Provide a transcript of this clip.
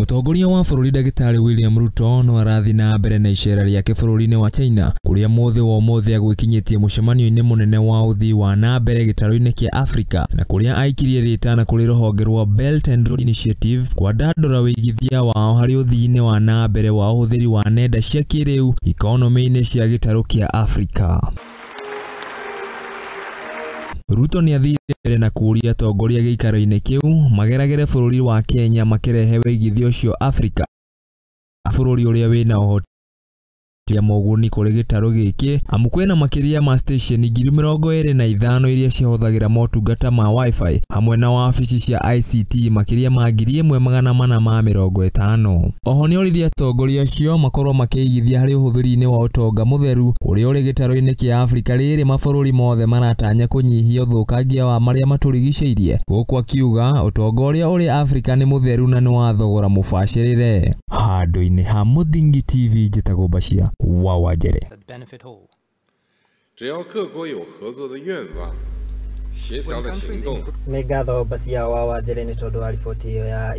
Mũtongoria wa bũrũri Ndagĩtarĩ William Ruto no arathi na mbere na icera rĩake bũrũri-inĩ wa China, kũrĩa mũthĩ agwĩkinyĩtie mũcemanio-inĩ mũnene wa ũthii wa na mbere gĩtarũ-inĩ kĩa Afrika, na kũrĩa aikirie rĩtana kũrĩ rũhonge rwa Belt and Road Initiative kwandandũra wĩigithia wao harĩ ũthii-inĩ wa na mbere wa ũhũthĩri wa nenda cia kĩrĩu ikonomi-inĩ cia gĩtarũ kĩa Afrika. Ruto nĩ athire mbere na kũria atongoria gĩikaro-inĩ kĩu mageragere bũrũri wa Kenya makĩrehe wĩigithia ũcio Afrika, bũrũri ũrĩa wĩna ũhoti ya moguni kũrĩ gĩtarũ gĩkĩ, amu kwĩna makĩria ma station 25,000 iria cihũthagĩra motungata ma Wi-Fi hamwe na wabici cia ICT makĩria ma 1,450. Oho nĩ oririe atongoria acio makorwo makĩigithia harĩ ũhũthĩri-inĩ wa ũtonga mũtheru ũrĩa ũrĩ gĩtarũ-inĩ kĩa Afrika rĩrĩ mabũrũri mothe maratanya kũnyihia ũthũkangia wa marĩa matũrigicĩirie, gũkũ akiuga ũtonga ũrĩa ũrĩ Afrika nĩ mũtheru na nĩ wa thogora mũbacĩrĩre. Handũ-inĩ ha Mũthingi TV njĩtagwo Bashia Wawajere. 只要各国有合作的愿望，协调的行动。 Nĩ ngatho Bashia Wawajere nĩ tondũ wa riboti ĩyo ya